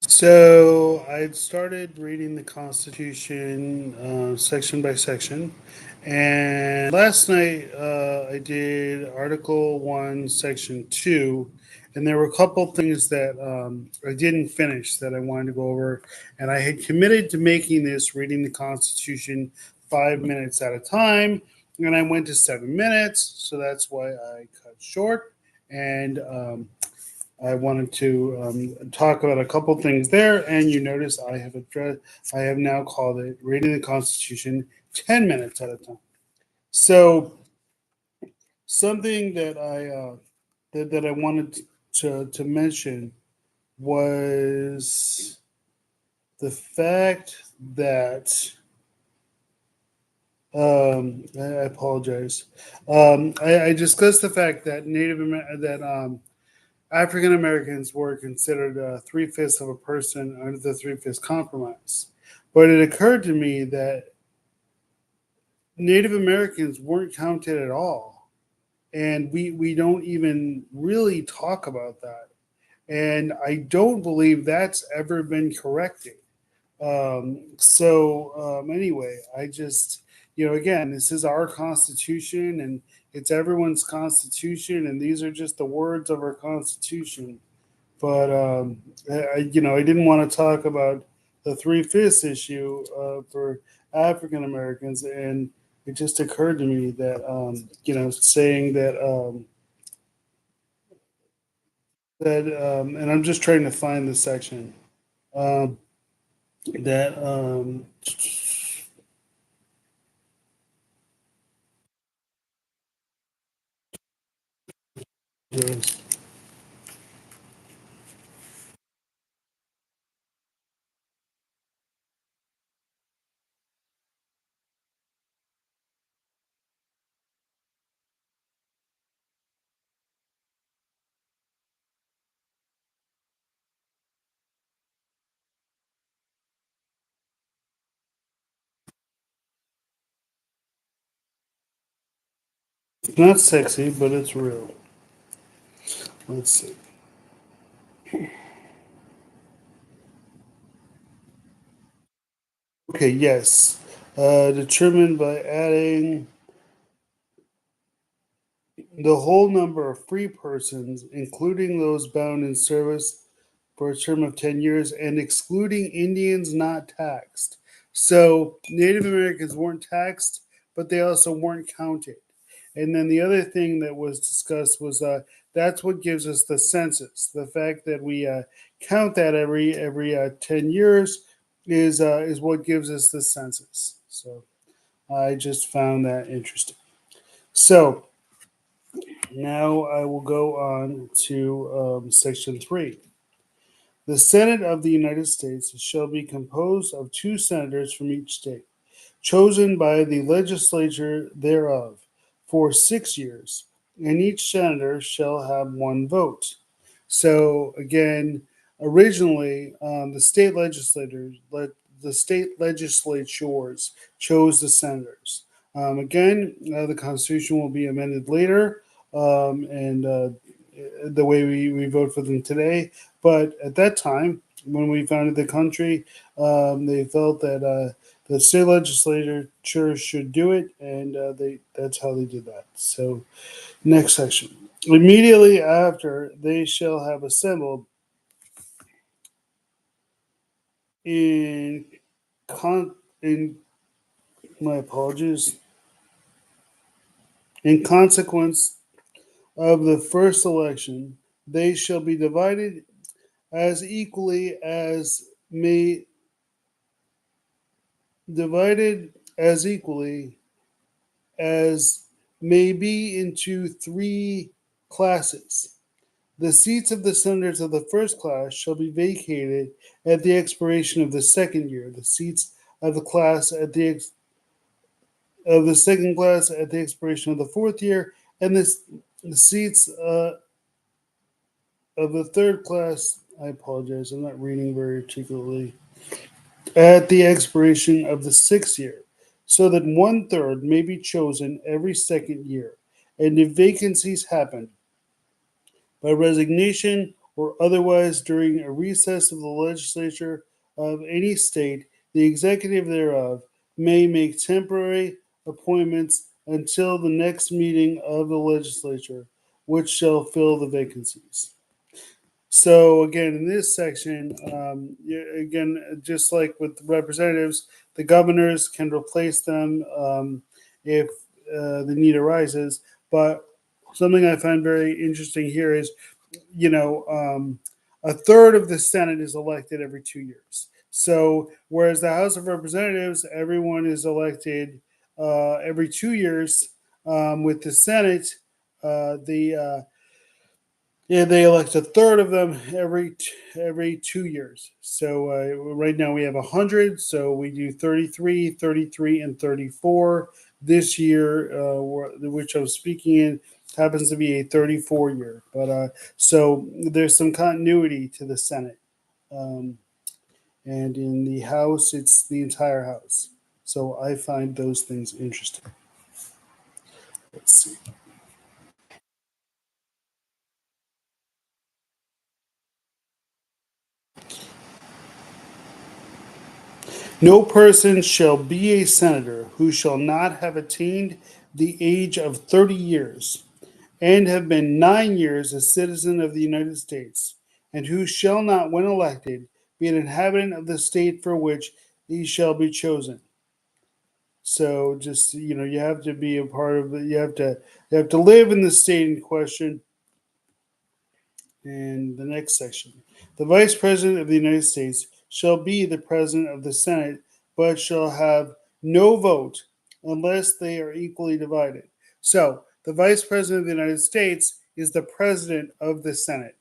So I'd started reading the Constitution section by section, and last night I did Article 1, Section 2, and there were a couple things that I didn't finish that I wanted to go over, and I had committed to making this reading the Constitution 5 minutes at a time, and I went to 7 minutes, so that's why I cut short. And I wanted to talk about a couple things there, and you notice I have now called it "Reading the Constitution 10 minutes at a time." So something that I wanted to mention was the fact that I apologize. I discussed the fact that that African Americans were considered three-fifths of a person under the Three-Fifths Compromise. But it occurred to me that Native Americans weren't counted at all. And we don't even really talk about that. And I don't believe that's ever been corrected. Anyway, again, this is our Constitution and it's everyone's Constitution, and these are just the words of our Constitution. But I didn't want to talk about the three-fifths issue for African Americans, and it just occurred to me that saying that, and I'm just trying to find the section um, that was not sexy, but it's real. Let's see. Okay, yes. Determined by adding the whole number of free persons, including those bound in service for a term of 10 years, and excluding Indians not taxed. So Native Americans weren't taxed, but they also weren't counted. And then the other thing that was discussed was that's what gives us the census. The fact that we count that every 10 years is what gives us the census. So I just found that interesting. So now I will go on to Section 3. The Senate of the United States shall be composed of two senators from each state, chosen by the legislature thereof for 6 years, and each senator shall have one vote. So again, originally the state legislatures chose the senators. The Constitution will be amended later, and the way we vote for them today. But at that time, when we founded the country, they felt that the state legislature should do it, and that's how they did that. So, next section. Immediately after they shall have assembled in in my apologies, in consequence of the first election, they shall be divided as equally as may divided as equally as may be into three classes. The seats of the senators of the first class shall be vacated at the expiration of the second year. The seats of the second class at the expiration of the fourth year, and the seats of the third class. I apologize. I'm not reading very articulately. At the expiration of the sixth year, so that one third may be chosen every second year, and if vacancies happen by resignation or otherwise during a recess of the legislature of any state, the executive thereof may make temporary appointments until the next meeting of the legislature, which shall fill the vacancies. So again, in this section, again, just like with representatives, the governors can replace them if the need arises. But something I find very interesting here is, you know, a third of the Senate is elected every 2 years. So whereas the House of Representatives, everyone is elected every 2 years, with the Senate, the yeah, they elect a third of them every 2 years. So right now we have 100. So we do 33, 33, and 34. This year, which I'm speaking in, happens to be a 34 year. But so there's some continuity to the Senate, um, and in the House, it's the entire House. So I find those things interesting. Let's see. No person shall be a senator who shall not have attained the age of 30 years and have been 9 years a citizen of the United States, and who shall not, when elected, be an inhabitant of the state for which he shall be chosen. So just you have to be a part of it. You have to live in the state in question. And the next section. The Vice President of the United States shall be the President of the Senate, but shall have no vote unless they are equally divided. So, the Vice President of the United States is the President of the Senate.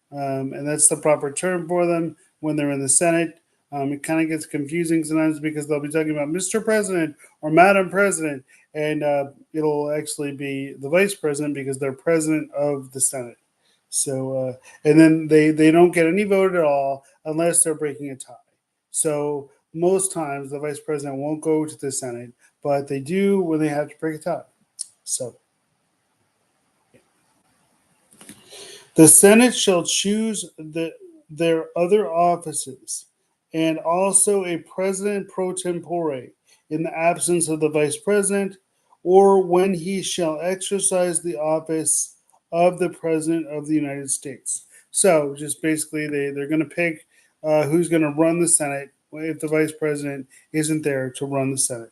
And that's the proper term for them when they're in the Senate. It kind of gets confusing sometimes because they'll be talking about Mr. President or Madam President, and it'll actually be the Vice President because they're President of the Senate. So, and then they don't get any vote at all unless they're breaking a tie. So most times the vice president won't go to the Senate, but they do when they have to break a tie. So the Senate shall choose their other offices and also a president pro tempore in the absence of the vice president or when he shall exercise the office of the president of the United States. So just basically they're going to pick who's going to run the Senate if the vice president isn't there to run the Senate.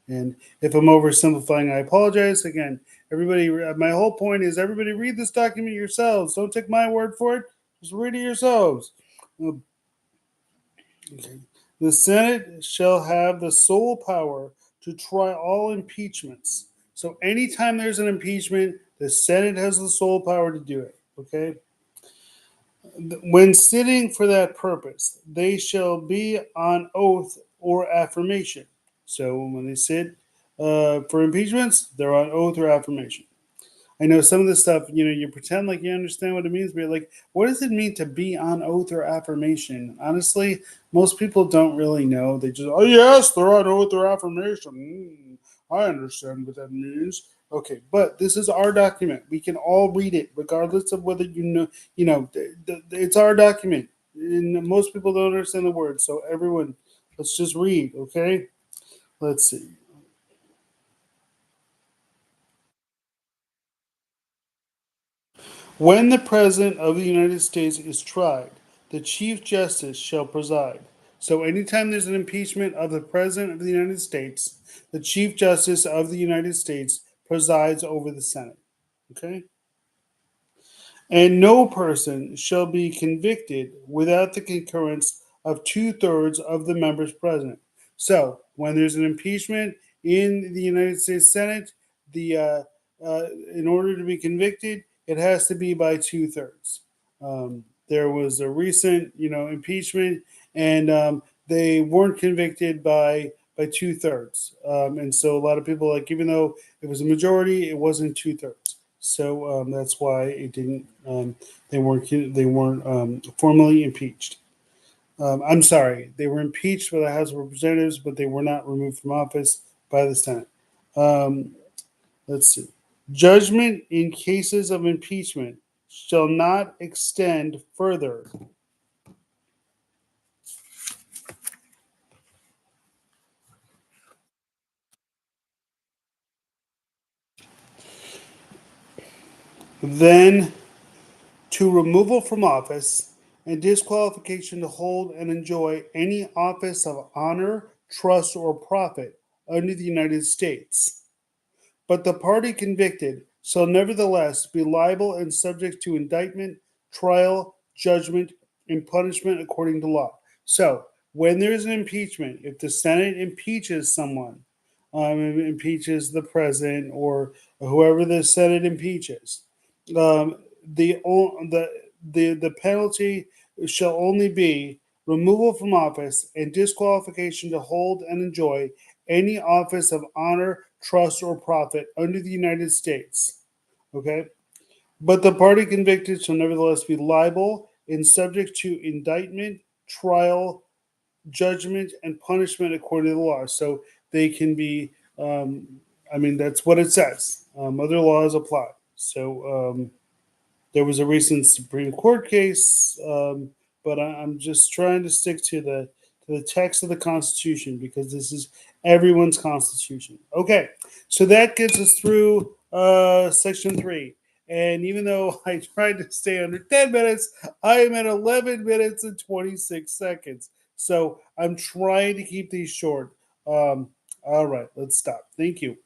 And if I'm oversimplifying, I apologize. Again, everybody, my whole point is everybody read this document yourselves. Don't take my word for it. Just read it yourselves. Okay. The Senate shall have the sole power to try all impeachments. So anytime there's an impeachment, the Senate has the sole power to do it. Okay. When sitting for that purpose, they shall be on oath or affirmation. So when they sit for impeachments, they're on oath or affirmation. I know some of this stuff, you pretend like you understand what it means, but you're like, what does it mean to be on oath or affirmation? Honestly, most people don't really know. They just, oh, yes, they're on oath or affirmation. I understand what that means. Okay, but this is our document. We can all read it, regardless of whether it's our document. And most people don't understand the words. So, everyone, let's just read, okay? Let's see. When the President of the United States is tried, the Chief Justice shall preside. So, anytime there's an impeachment of the President of the United States, the Chief Justice of the United States presides over the Senate. Okay? And no person shall be convicted without the concurrence of 2/3 of the members present. So, when there's an impeachment in the United States Senate, the in order to be convicted, it has to be by 2/3. There was a recent, impeachment, and they weren't convicted by 2/3. And so a lot of people like, even though it was a majority, it wasn't 2/3. So that's why it didn't. They weren't formally impeached. I'm sorry, they were impeached by the House of Representatives, but they were not removed from office by the Senate. Um, let's see. Judgment in cases of impeachment shall not extend further. Then to removal from office and disqualification to hold and enjoy any office of honor, trust, or profit under the United States. But the party convicted shall nevertheless be liable and subject to indictment, trial, judgment, and punishment according to law. So, when there's an impeachment, if the Senate impeaches someone, impeaches the president or whoever the Senate impeaches, um, the penalty shall only be removal from office and disqualification to hold and enjoy any office of honor, trust, or profit under the United States. Okay? But the party convicted shall nevertheless be liable and subject to indictment, trial, judgment, and punishment according to the law. So they can be, that's what it says. Other laws apply. So there was a recent Supreme Court case, but I'm just trying to stick to the text of the Constitution because this is everyone's Constitution. Okay, so that gets us through Section 3. And even though I tried to stay under 10 minutes, I am at 11 minutes and 26 seconds. So I'm trying to keep these short. All right, let's stop. Thank you.